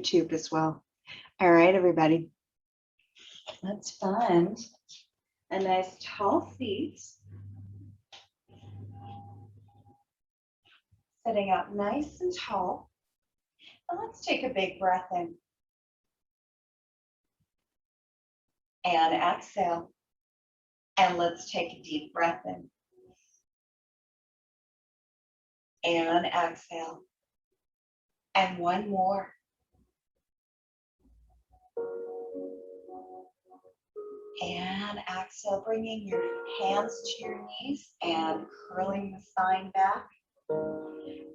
YouTube as well. All right, everybody. Let's find a nice tall seat. Sitting up nice and tall. And let's take a big breath in. And exhale. And let's take a deep breath in. And exhale. And one more. And exhale, bringing your hands to your knees and curling the spine back.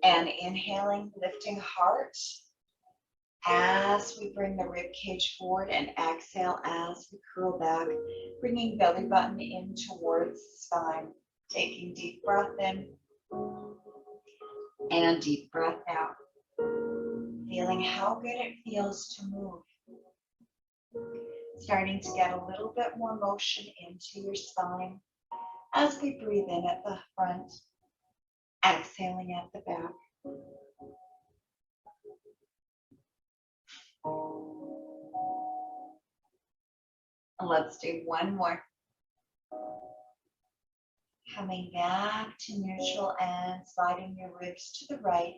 And inhaling, lifting heart as we bring the rib cage forward, and exhale as we curl back, bringing belly button in towards the spine. Taking deep breath in and deep breath out. Feeling how good it feels to move. Starting to get a little bit more motion into your spine as we breathe in at the front, exhaling at the back. Let's do one more. Coming back to neutral and sliding your ribs to the right.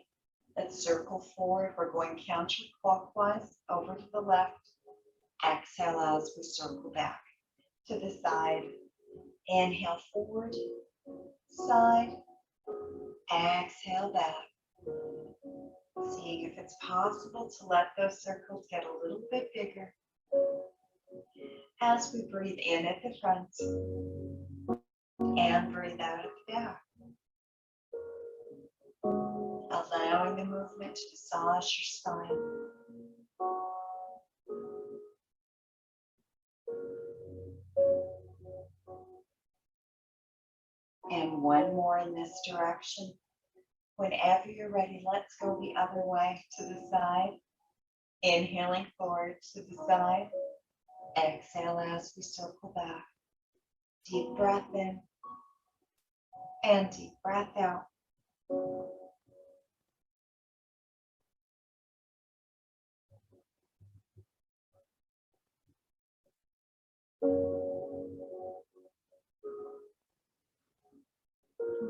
Let's circle forward. We're going counterclockwise over to the left. Exhale as we circle back to the side. Inhale forward, side, exhale back. Seeing if it's possible to let those circles get a little bit bigger as we breathe in at the front and breathe out at the back. Allowing the movement to massage your spine. And one more in this direction. Whenever you're ready, let's go the other way to the side. Inhaling forward to the side. Exhale as we circle back. Deep breath in and deep breath out.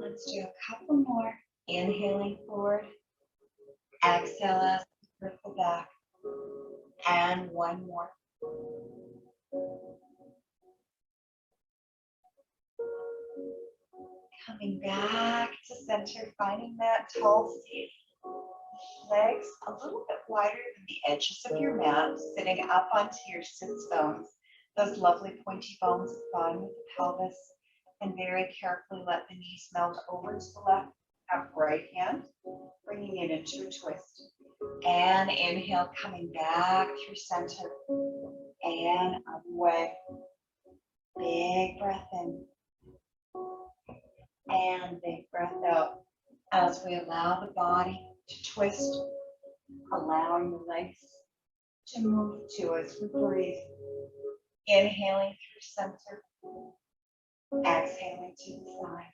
Let's do a couple more. Inhaling forward. Exhale as we circle back. And one more. Coming back to center, finding that tall seat. Legs a little bit wider than the edges of your mat, sitting up onto your sits bones. Those lovely pointy bones align with the pelvis. And very carefully let the knees melt over to the left. Up right hand, bringing it into a twist. And inhale, coming back through center. And away. Big breath in. And big breath out. As we allow the body to twist, allowing the legs to move to as we breathe. Inhaling through center. Exhaling to the side.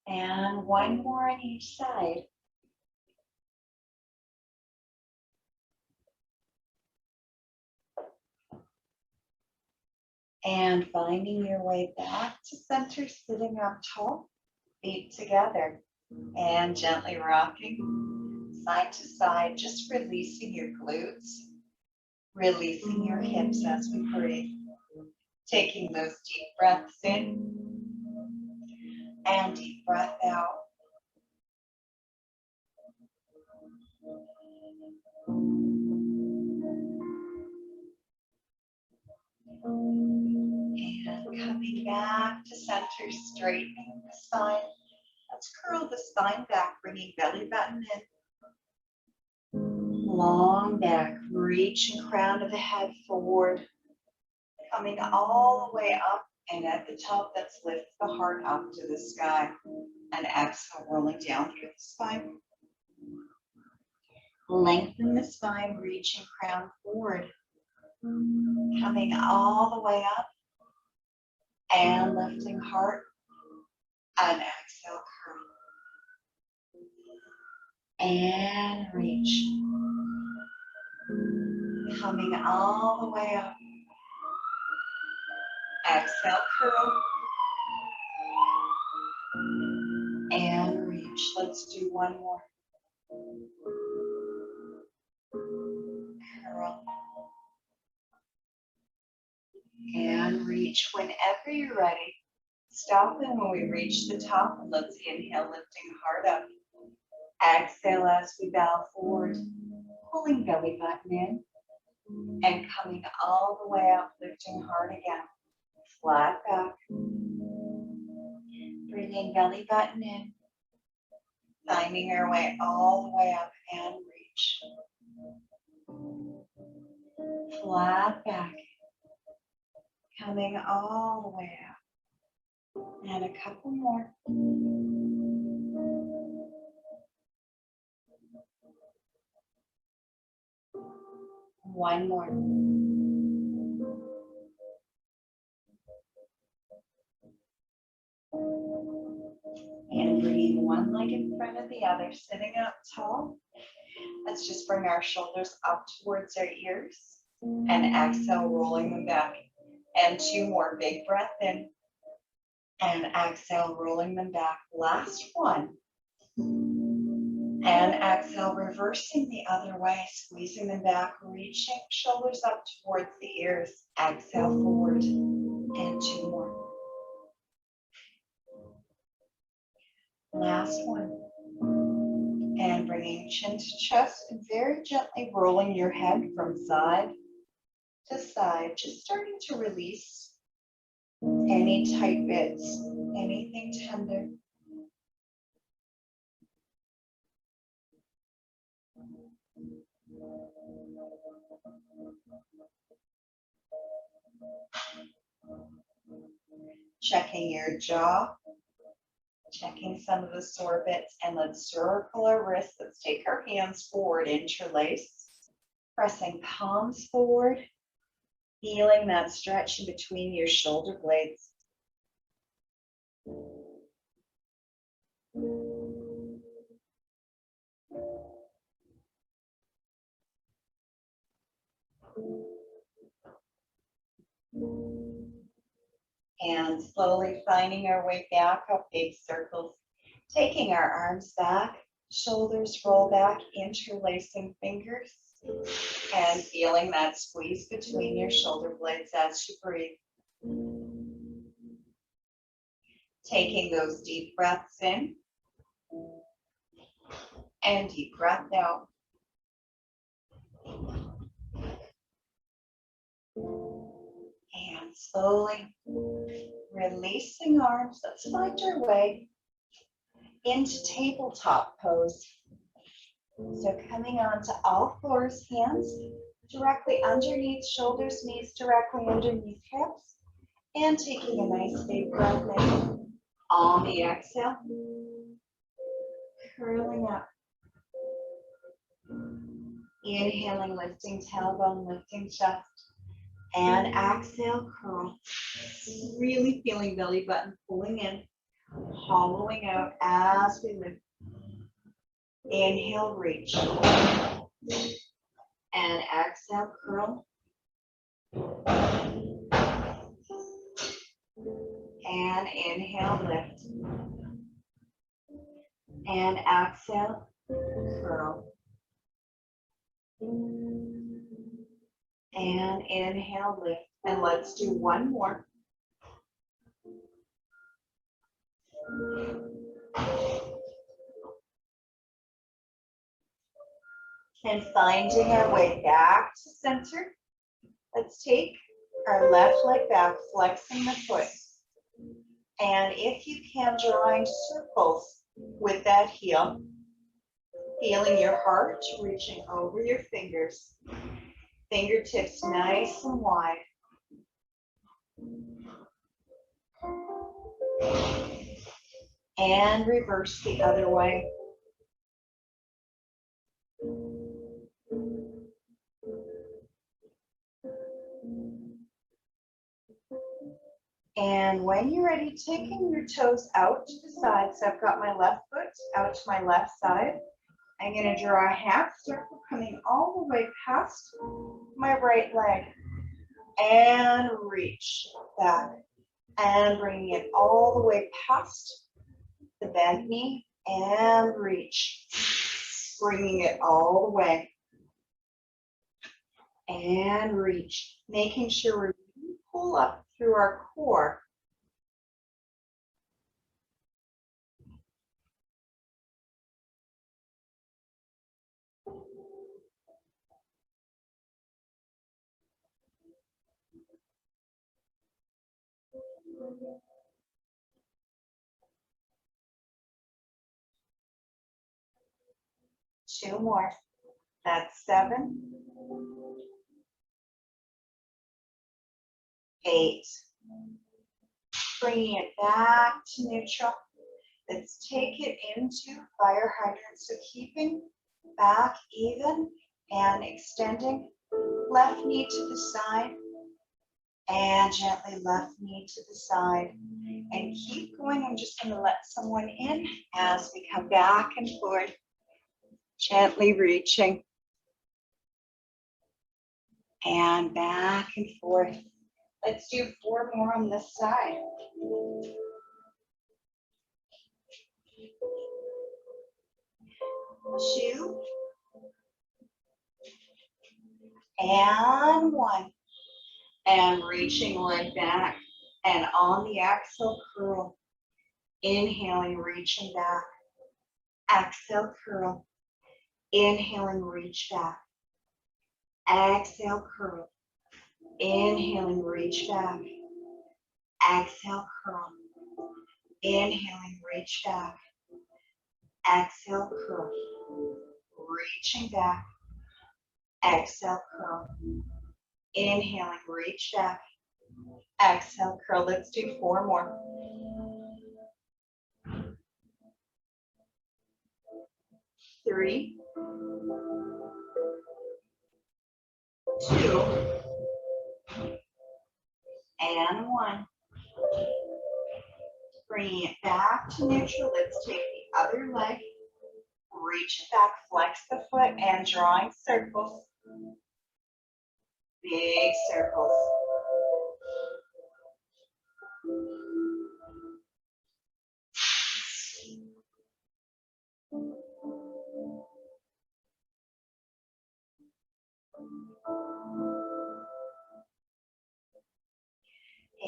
And one more on each side. And finding your way back to center, sitting up tall, feet together, and gently rocking side to side, just releasing your glutes, releasing your hips as we breathe. Taking those deep breaths in and deep breath out. And coming back to center, straightening the spine. Let's curl the spine back, bringing belly button in. Long back, reaching crown of the head forward. Coming all the way up, and at the top, let's lift the heart up to the sky. And exhale, rolling down through the spine. Lengthen the spine, reaching crown forward. Coming all the way up. And lifting heart. And exhale, curl. And reach. Coming all the way up. Exhale, curl. And reach. Let's do one more. Curl. And reach. Whenever you're ready, stop, and when we reach the top, let's inhale, lifting heart up. Exhale as we bow forward, pulling belly button in, and coming all the way up, lifting heart again. Flat back. Bringing belly button in, finding our way all the way up and reach. Flat back. Coming all the way up. And a couple more. One more. And bringing one leg in front of the other, sitting up tall. Let's just bring our shoulders up towards our ears. And exhale, rolling them back. And two more. Big breath in. And exhale, rolling them back. Last one. And exhale, reversing the other way, squeezing them back, reaching shoulders up towards the ears. Exhale, forward. And two more. Last one. And bringing chin to chest and very gently rolling your head from side to side, just starting to release any tight bits, anything tender. Checking your jaw, checking some of the sore bits, and let's circle our wrists. Let's take our hands forward, interlace, pressing palms forward, feeling that stretch in between your shoulder blades. And slowly finding our way back up, big circles, taking our arms back, shoulders roll back, interlacing fingers, and feeling that squeeze between your shoulder blades as you breathe. Taking those deep breaths in and deep breath out. And slowly releasing arms. Let's find our way into tabletop pose. So coming onto all fours, hands directly underneath shoulders, knees directly underneath hips, and taking a nice big breath in. On the exhale, curling up. Inhaling, lifting tailbone, lifting chest. And exhale, curl. Really feeling belly button pulling in, hollowing out as we lift. Inhale, reach. And exhale, curl. And inhale, lift. And exhale, curl. And inhale, lift. And let's do one more. And finding our way back to center. Let's take our left leg back, flexing the foot. And if you can, drawing circles with that heel. Feeling your heart reaching over your fingers. Fingertips nice and wide. And reverse the other way. And when you're ready, taking your toes out to the side. So I've got my left foot out to my left side. I'm going to draw a half circle coming all the way past my right leg. And reach back. And bringing it all the way past the bent knee. And reach. Bringing it all the way. And reach. Making sure we pull up through our core. Two more. That's 7, 8. Bringing it back to neutral. Let's take it into fire hydrant. So keeping back even and extending. Left knee to the side. And gently left knee to the side. And keep going. I'm just going to let someone in as we come back and forth. Gently reaching. And back and forth. Let's do 4 more on this side. 2. And 1. And reaching leg back. And on the exhale, curl. Inhaling, reaching back. Exhale, curl. Inhaling, reach back. Exhale, curl. Inhaling, reach back. Exhale, curl. Inhaling, reach back. Exhale, curl. Reaching back. Exhale, curl. Inhaling, reach back. Exhale, curl. Let's do 4 more. 3, 2, and 1. Bringing it back to neutral. Let's take the other leg. Reach it back, flex the foot, and drawing circles. Big circles.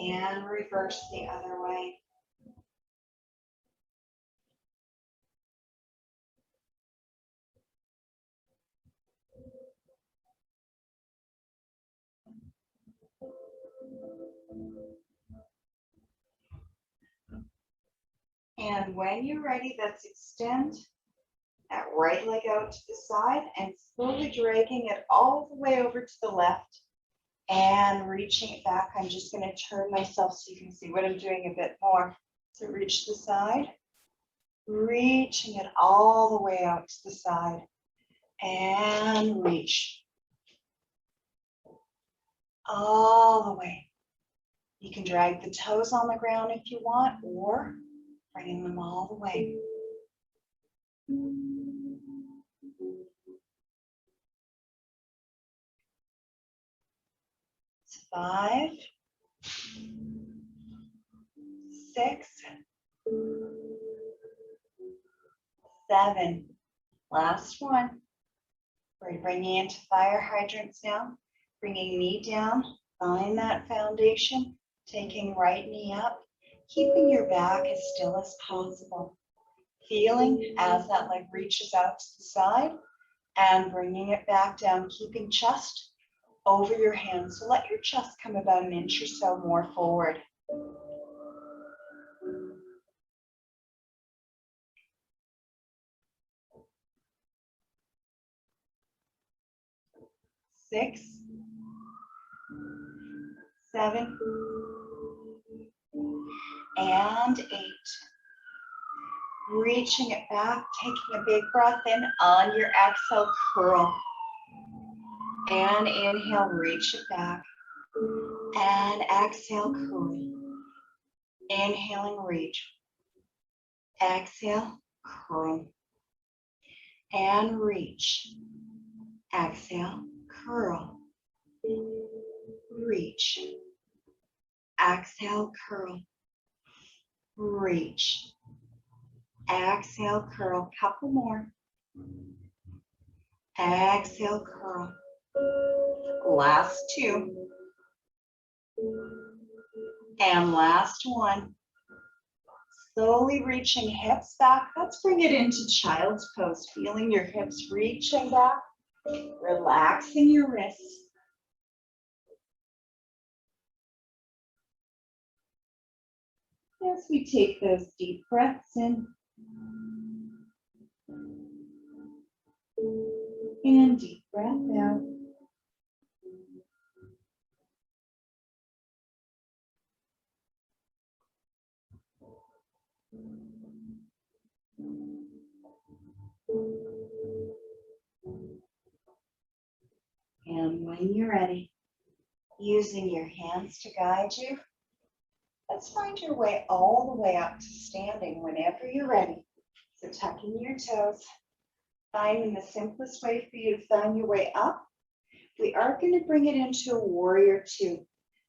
And reverse the other way. And when you're ready, let's extend that right leg out to the side and slowly dragging it all the way over to the left and reaching it back. I'm just going to turn myself so you can see what I'm doing a bit more. So reach the side, reaching it all the way out to the side and reach all the way. You can drag the toes on the ground if you want, or bringing them all the way. 5, 6, 7. Last one. We're bringing into fire hydrants now. Bringing knee down, find that foundation, taking right knee up, keeping your back as still as possible. Feeling as that leg reaches out to the side and bringing it back down, keeping chest over your hands. So let your chest come about an inch or so more forward. Six, 7, and 8. Reaching it back, taking a big breath in. On your exhale, curl. And inhale, reach it back. And exhale, curl. Inhaling, reach. Exhale, curl. And reach. Exhale, curl. Reach. Exhale, curl. Reach. Exhale, curl. Couple more. Exhale, curl. Last two. And last one. Slowly reaching hips back. Let's bring it into child's pose. Feeling your hips reaching back. Relaxing your wrists. As we take those deep breaths in. And deep breath out. And when you're ready, using your hands to guide you, let's find your way all the way up to standing whenever you're ready. So tucking your toes, finding the simplest way for you to find your way up. We are going to bring it into a warrior two.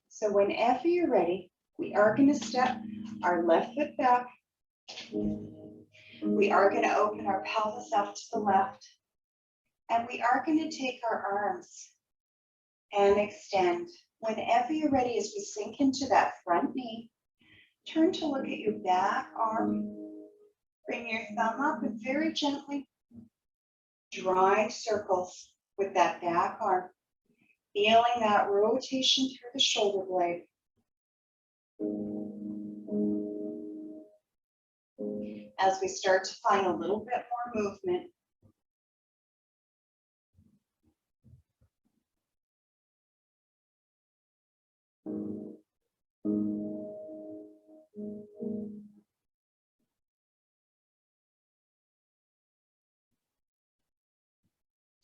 So whenever you're ready, we are going to step our left foot back. We are going to open our pelvis up to the left. And we are going to take our arms and extend. Whenever you're ready, as we sink into that front knee, turn to look at your back arm. Bring your thumb up and very gently drawing circles with that back arm. Feeling that rotation through the shoulder blade. As we start to find a little bit more movement.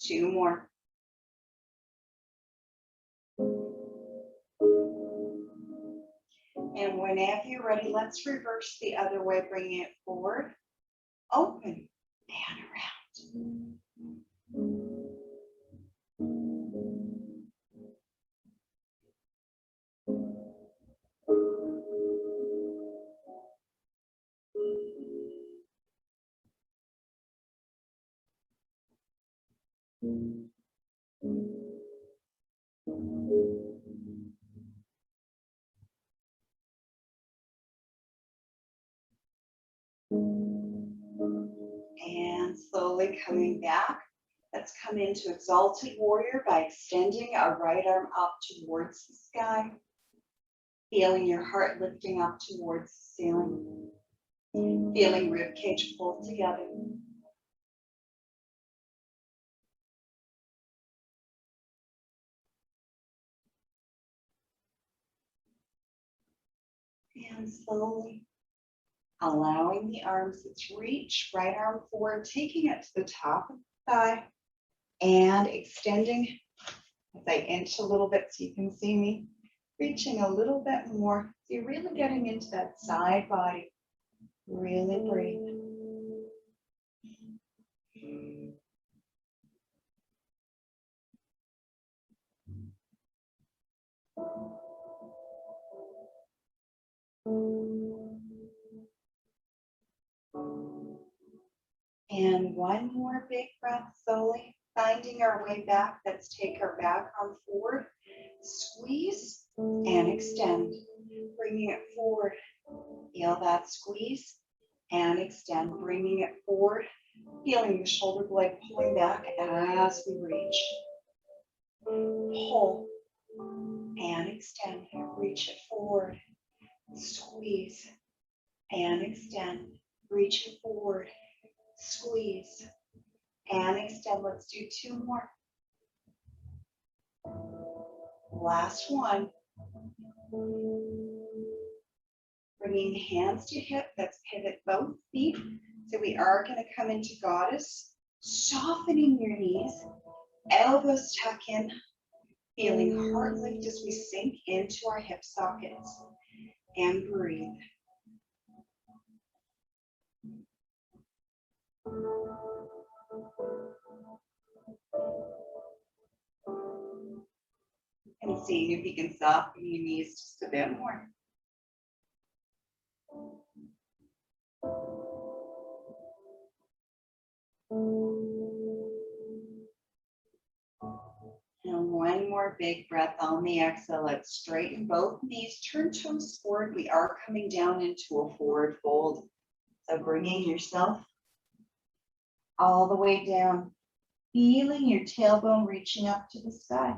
Two more. And whenever you're ready, let's reverse the other way, bringing it forward, open, and around. And slowly coming back, let's come into exalted warrior by extending our right arm up towards the sky. Feeling your heart lifting up towards the ceiling. Feeling ribcage pulled together. And slowly allowing the arms to reach, right arm forward, taking it to the top of the thigh and extending as I inch a little bit so you can see me, reaching a little bit more. So you're really getting into that side body. Really breathe. And one more big breath, slowly finding our way back. Let's take our back arm forward, squeeze and extend, bringing it forward. Feel that squeeze and extend, bringing it forward, feeling the shoulder blade pulling back as we reach. Pull and extend, reach it forward, squeeze and extend, reach it forward, squeeze and extend. Let's do two more. Last one. Bringing hands to hip, let's pivot both feet. So we are going to come into goddess, softening your knees, elbows tuck in, feeling heart lift as we sink into our hip sockets. And breathe. And seeing if you can soften your knees just a bit more. And one more big breath on the exhale. Let's straighten both knees, turn toes forward. We are coming down into a forward fold. So bringing yourself all the way down, feeling your tailbone reaching up to the sky.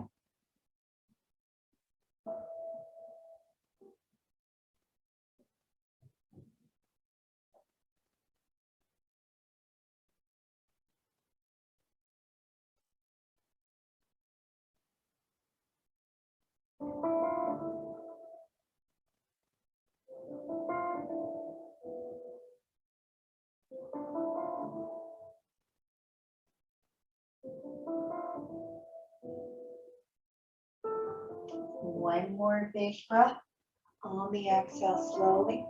One more big breath on the exhale, slowly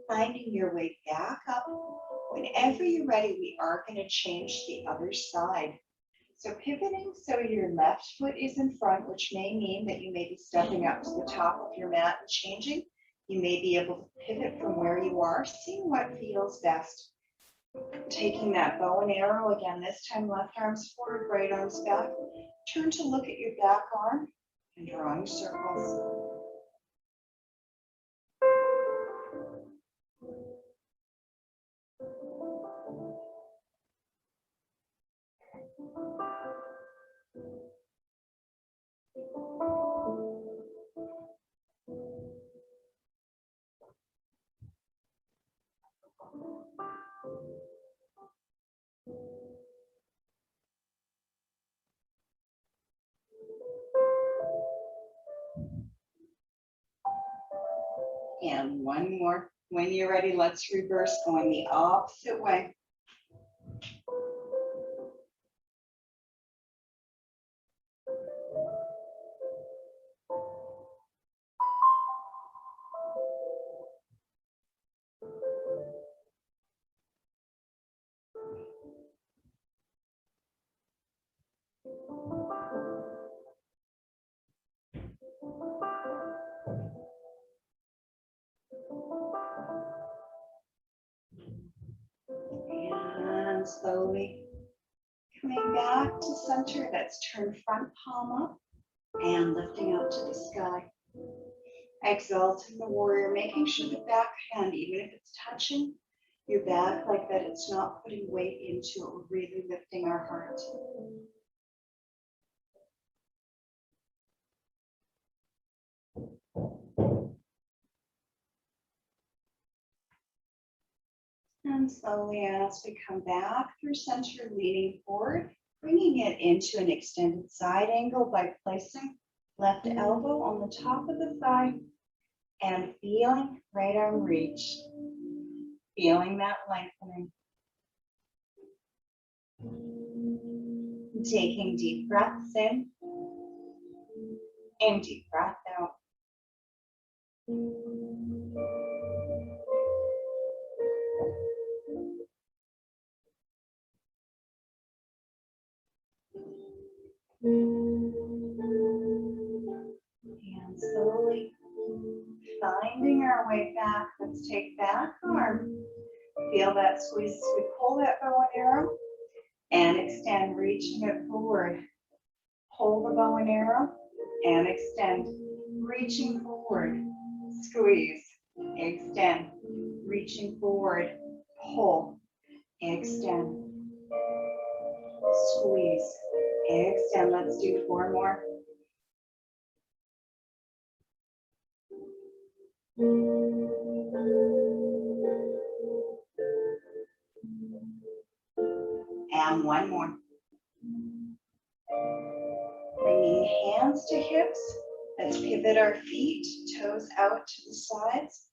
finding your way back up. Whenever you're ready, we are going to change the other side. So pivoting so your left foot is in front, which may mean that you may be stepping up to the top of your mat and changing. You may be able to pivot from where you are, seeing what feels best. Taking that bow and arrow again, this time left arm's forward, right arm's back. Turn to look at your back arm and drawing circles. And one more. When you're ready, let's reverse, going the opposite way. And slowly coming back to center. Let's turn front palm up and lifting up to the sky. Exalting the warrior, making sure the back hand, even if it's touching your back like that, it's not putting weight into it. We're really lifting our heart. And slowly as we come back through center, leaning forward, bringing it into an extended side angle by placing left elbow on the top of the thigh and feeling right arm reach. Feeling that lengthening. Taking deep breaths in and deep breath out. And slowly finding our way back. Let's take back arm. Feel that squeeze as we pull that bow and arrow and extend, reaching it forward. Pull the bow and arrow and extend, reaching forward. Squeeze, extend, reaching forward. Pull, extend, squeeze, extend. Let's do 4 more. And 1 more. Bringing hands to hips. Let's pivot our feet, toes out to the sides.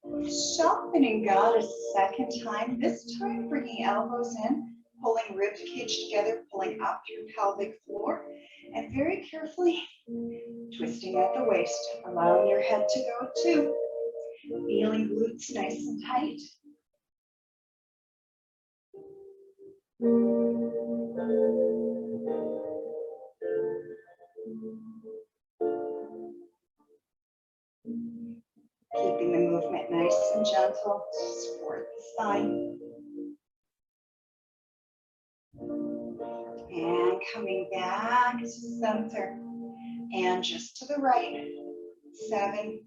Softening God a second time. This time bringing elbows in, pulling rib cage together, pulling up through pelvic floor. And very carefully twisting at the waist, allowing your head to go too. Feeling glutes nice and tight. Keeping the movement nice and gentle to support the spine. And coming back to center. And just to the right. 7,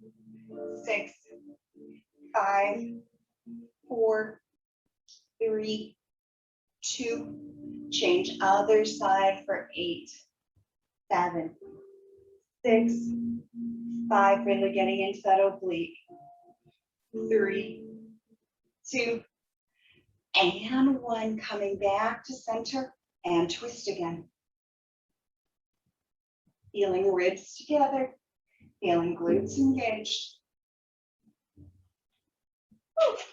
6, 5, 4, 3, 2. Change other side for 8, 7, 6, 5. Really getting into that oblique. 3, 2, and 1. Coming back to center and twist again. Feeling ribs together. Feeling glutes engaged.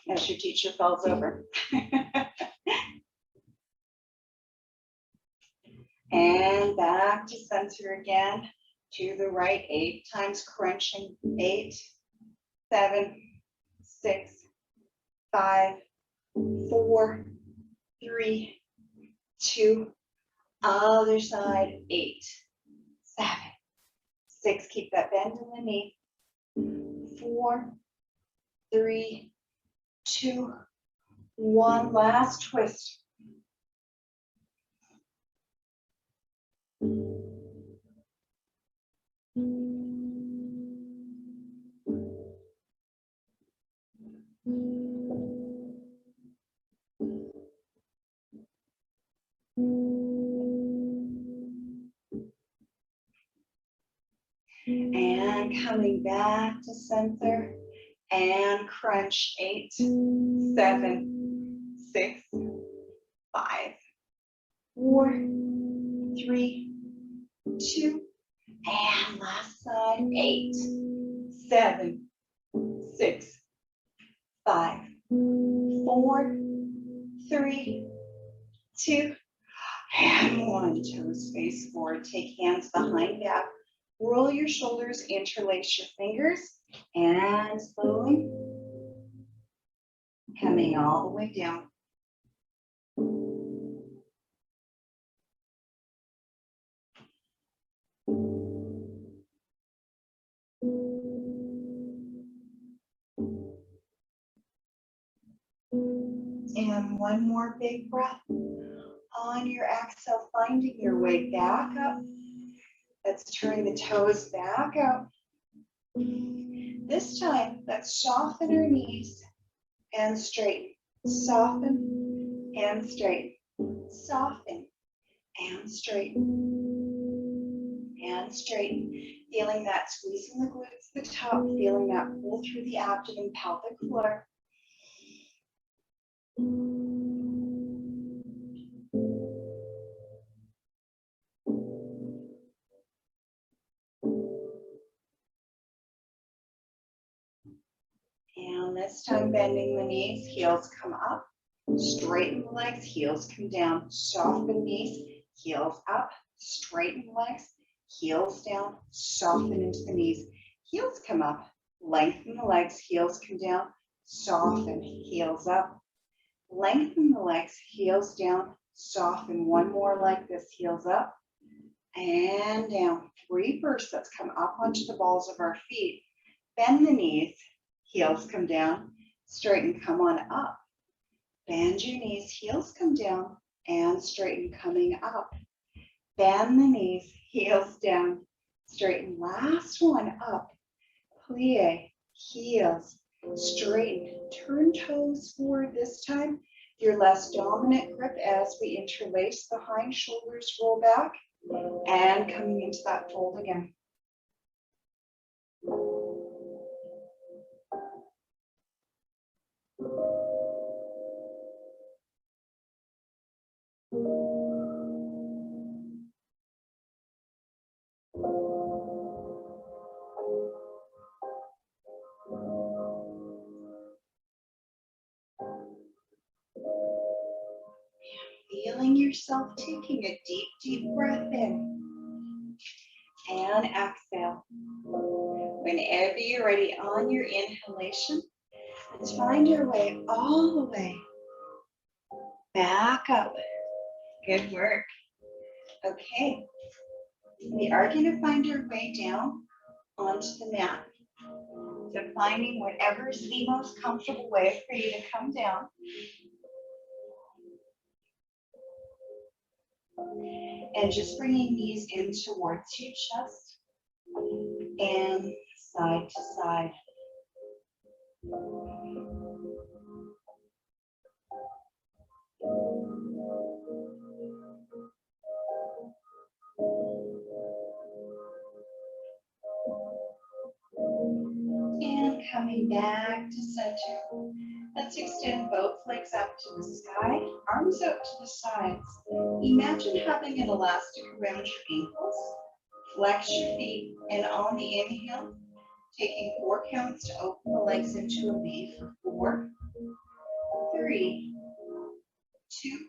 As your teacher falls over. And back to center again. To the right, 8 times crunching. 8, 7, 6, 5, 4, 3, 2. Other side, 8, 7, 6. Keep that bend in the knee. 4, 3, 2, 1. Last twist. And coming back to center and crunch. 8, 7, 6, 5, 4, 3, 2, and last side. 8, 7, 6, 5, 4, 3, 2, and 1. Toes face forward. Take hands behind back. Roll your shoulders, interlace your fingers, and slowly coming all the way down. And one more big breath. On your exhale, finding your way back up. Let's turn the toes back out. This time, let's soften our knees and straighten. Soften and straighten. Soften and straighten. And straighten. Feeling that squeezing the glutes to the top. Feeling that pull through the abdomen, pelvic floor. And this time, bending the knees, heels come up, straighten the legs, heels come down, soften knees, heels up, straighten legs, heels down, soften into the knees, heels come up, lengthen the legs, heels come down, soften, heels up, lengthen the legs, heels down, soften. One more like this, heels up and down. 3 bursts. Let's come up onto the balls of our feet, bend the knees, heels come down, straighten, come on up. Bend your knees, heels come down, and straighten, coming up. Bend the knees, heels down, straighten. Last one, up. Plie, heels, straighten. Turn toes forward this time. Your less dominant grip as we interlace the hind shoulders, roll back, and coming into that fold again. Feeling yourself taking a deep, deep breath in and exhale. Whenever you're ready on your inhalation, let's find your way all the way back up Good work. Okay, we are going to find our way down onto the mat. So finding whatever is the most comfortable way for you to come down. And just bringing these in towards your chest and side to side. And coming back to center. Let's extend both legs up to the sky, arms out to the sides. Imagine having an elastic around your ankles. Flex your feet, and on the inhale, taking 4 counts to open the legs into a V for 4, 3, 2,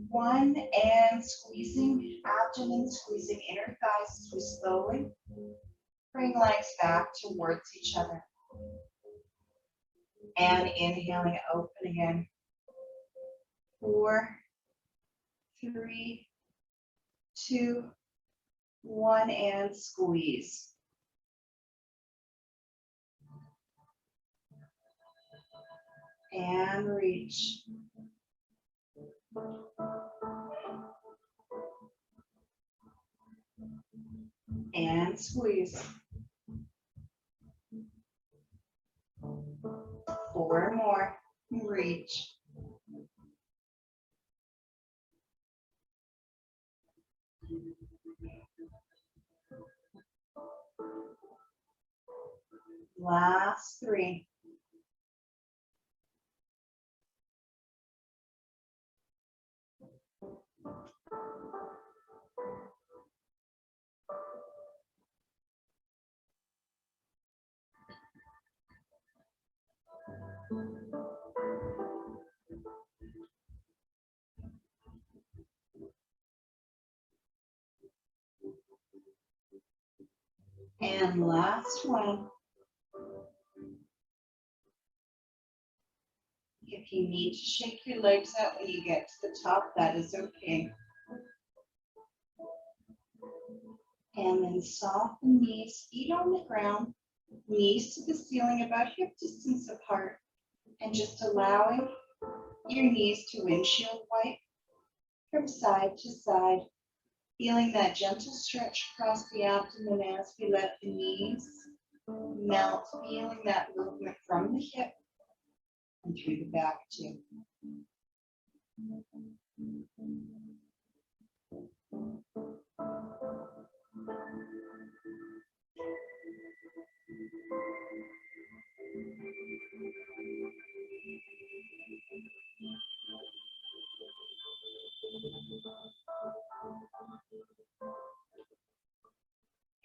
1, and squeezing abdomen, squeezing inner thighs as we slowly bring legs back towards each other. And inhaling, open again. 4, 3, 2, 1, and squeeze. And reach. And squeeze. 4 more. Reach. Last 3. And last one. If you need to shake your legs out when you get to the top, that is okay. And then soften knees, feet on the ground, knees to the ceiling about hip distance apart, and just allowing your knees to windshield wipe from side to side, feeling that gentle stretch across the abdomen as we let the knees melt, feeling that movement from the hip and through the back too.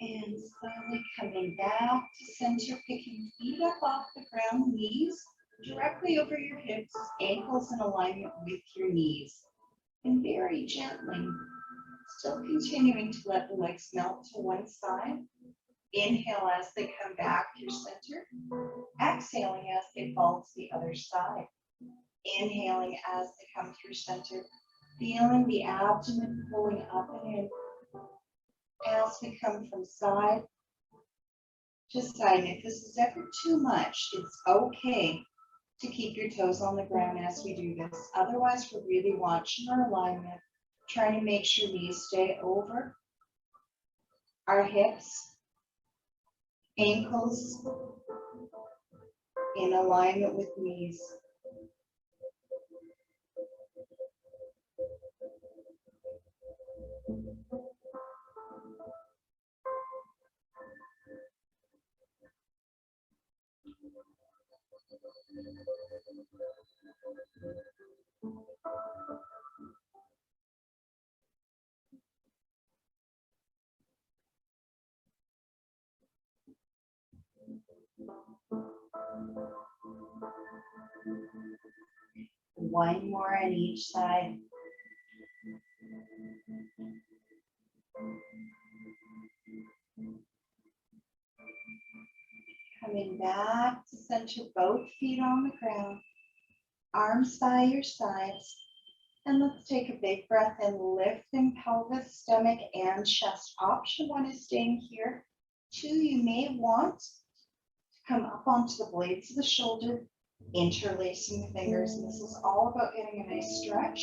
And slowly coming back to center, picking feet up off the ground, knees directly over your hips, ankles in alignment with your knees. And very gently, still continuing to let the legs melt to one side. Inhale as they come back through center. Exhaling as they fall to the other side. Inhaling as they come through center. Feeling the abdomen pulling up and in. As we come from side to side. And if this is ever too much, it's okay to keep your toes on the ground as we do this. Otherwise, we're really watching our alignment, trying to make sure knees stay over our hips, ankles in alignment with knees. One more on each side. Coming back to center, both feet on the ground, arms by your sides, And let's take a big breath in, lifting pelvis, stomach, and chest. Option one is staying here. Two, you may want to come up onto the blades of the shoulder, interlacing the fingers. And this is all about getting a nice stretch.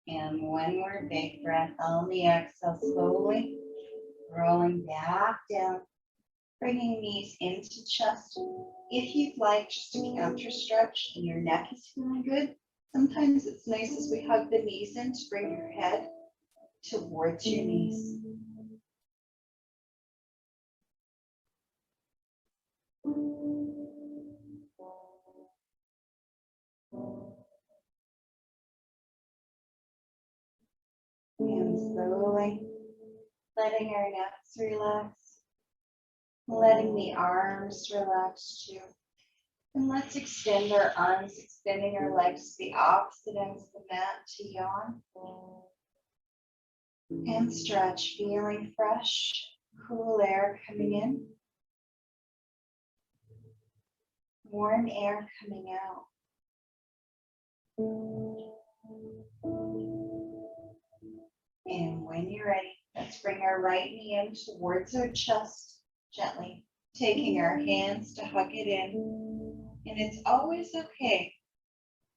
And one more big breath on the exhale, slowly rolling back down, bringing knees into chest. If you'd like just a counter stretch and your neck is feeling good, sometimes it's nice as we hug the knees in to bring your head towards your knees. And slowly letting our necks relax, letting the arms relax too. And let's extend our arms, extending our legs to the opposite ends of the mat to yawn. And stretch, feeling fresh, cool air coming in, warm air coming out. And when you're ready, let's bring our right knee in towards our chest, gently taking our hands to hug it in. And it's always okay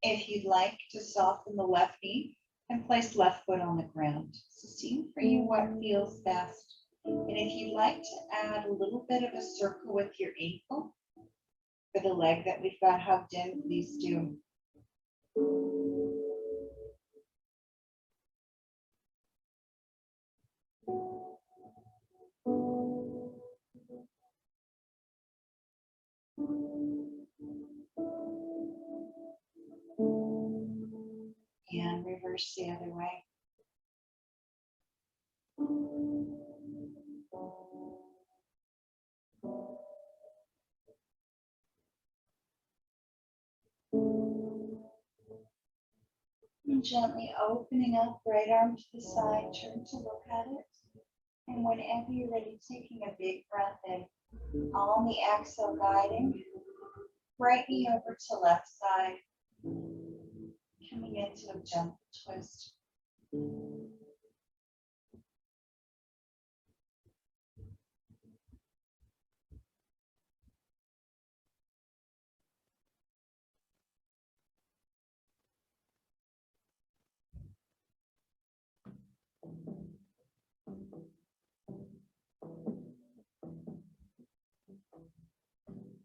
if you'd like to soften the left knee and place left foot on the ground. So see for you what feels best. And if you'd like to add a little bit of a circle with your ankle for the leg that we've got hugged in, please do. And reverse the other way. And gently opening up, right arm to the side, turn to look at it. And whenever you're ready, taking a big breath in, on the exhale, guiding right knee over to left side, coming into a gentle twist.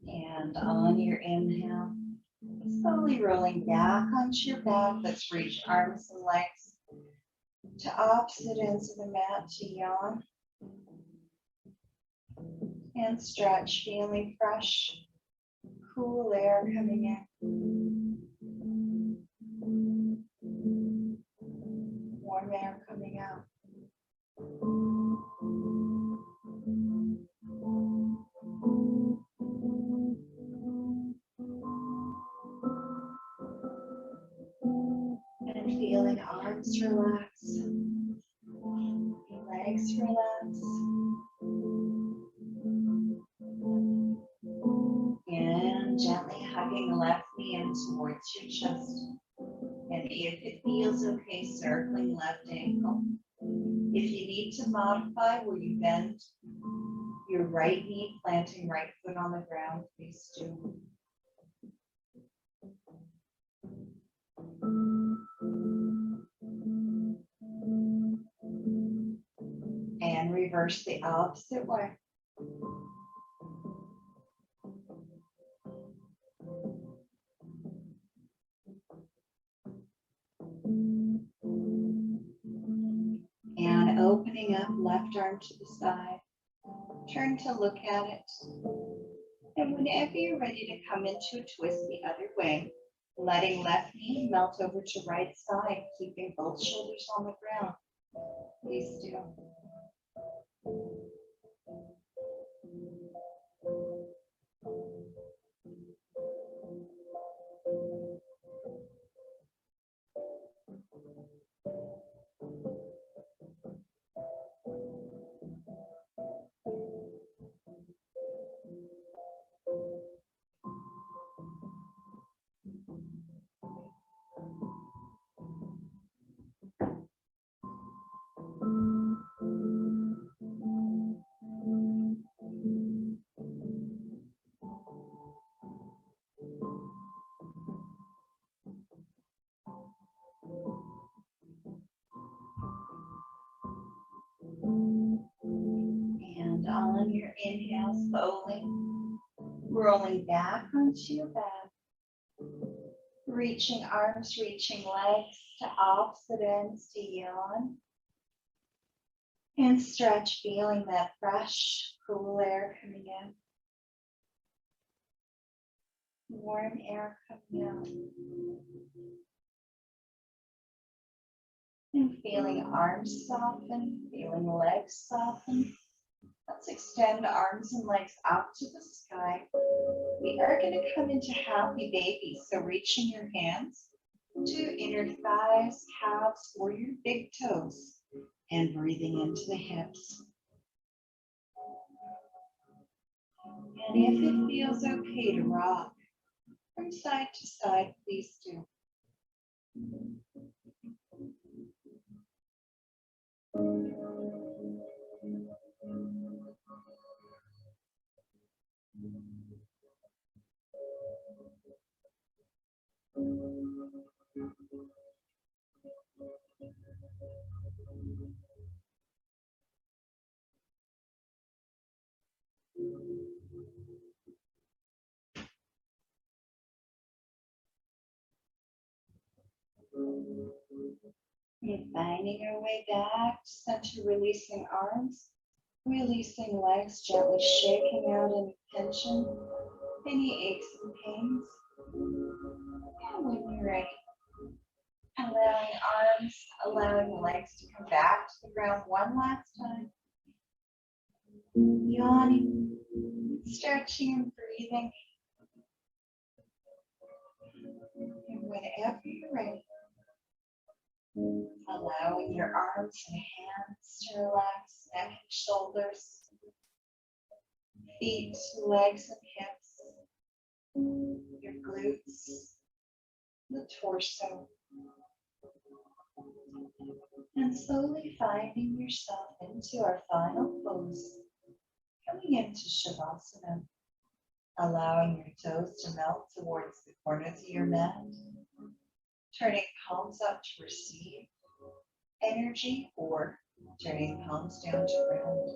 And on your inhale, slowly rolling back onto your back. Let's reach arms and legs to opposite ends of the mat to yawn. And stretch, feeling fresh, cool air coming in. Warm air coming out. And feeling arms relax, legs relax. And gently hugging the left knee in towards your chest. And if it feels okay, circling left ankle. If you need to modify where you bend your right knee, planting right foot on the ground, please do. And reverse the opposite way. And opening up, left arm to the side. Turn to look at it. And whenever you're ready to come into a twist the other way, letting left knee melt over to right side, keeping both shoulders on the ground. Please do. inhale, slowly rolling back onto your back, reaching arms, reaching legs to opposite ends to yawn. And stretch, feeling that fresh, cool air coming in. Warm air coming out. And feeling arms soften, feeling legs soften. Let's extend arms and legs up to the sky. We are going to come into happy baby. So reaching your hands to inner thighs, calves, or your big toes. And breathing into the hips. And if it feels okay to rock from side to side, please do. And finding our way back to center, releasing arms, releasing legs, gently shaking out any tension, any aches and pains. And when you're ready, allowing arms, allowing legs to come back to the ground one last time. Yawning, stretching and breathing. And whenever you're ready, allowing your arms and hands to relax, neck and shoulders, feet, legs and hips, your glutes, the torso. And slowly finding yourself into our final pose, coming into Shavasana, allowing your toes to melt towards the corners of your mat, turning palms up to receive energy or turning palms down to ground.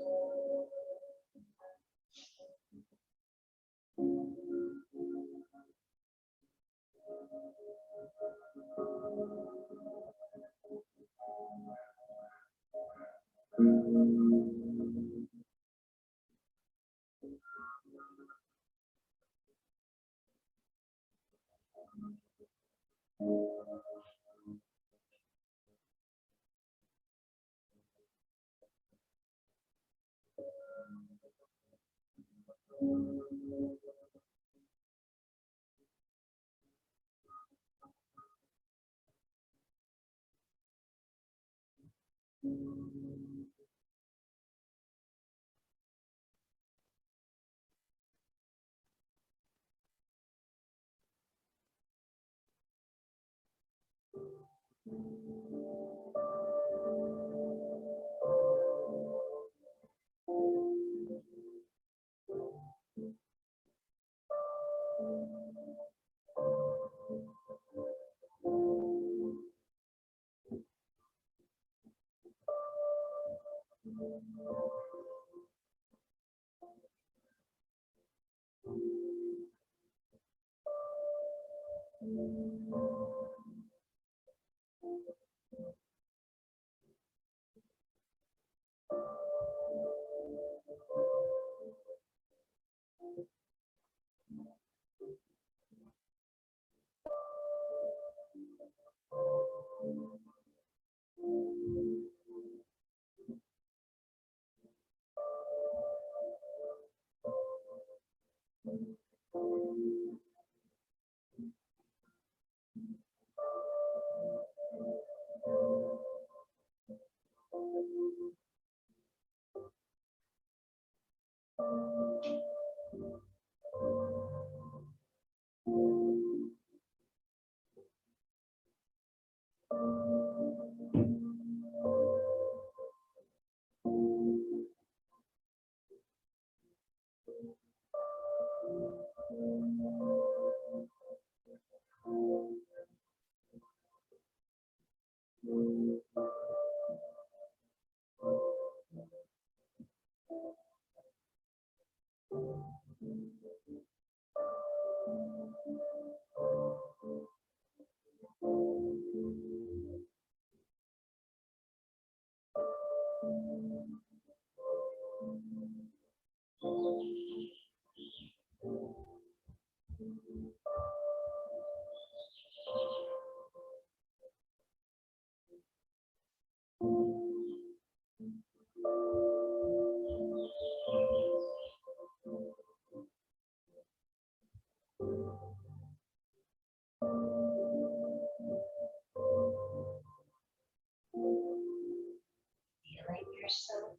Feeling yourself,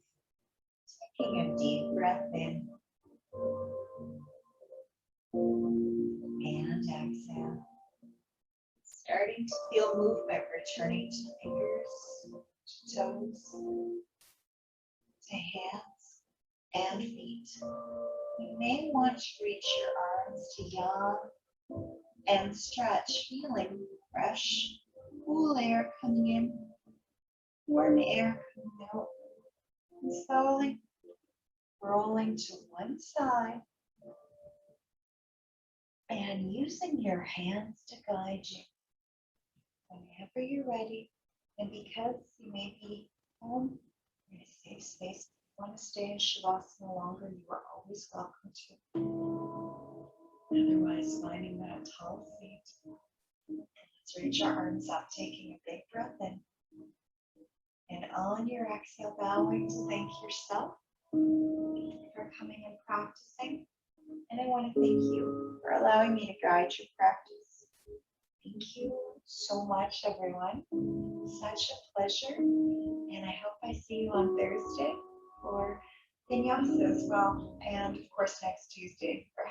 taking a deep breath in and exhale. Starting to feel movement returning to fingers, to toes, to hands and feet. You may want to reach your arms to yawn and stretch, feeling fresh, cool air coming in, warm air coming out, and slowly rolling to one side and using your hands to guide you whenever you're ready. And because you may be home in a safe space, if you want to stay in Shavasana longer, you are always welcome to. Otherwise, finding that tall seat. Let's reach our arms up, taking a big breath in. And on your exhale, bowing to thank yourself for coming and practicing. And I want to thank you for allowing me to guide your practice. Thank you so much, everyone. Such a pleasure. And I hope I see you on Thursday for Vinyasa as well. And of course, next Tuesday for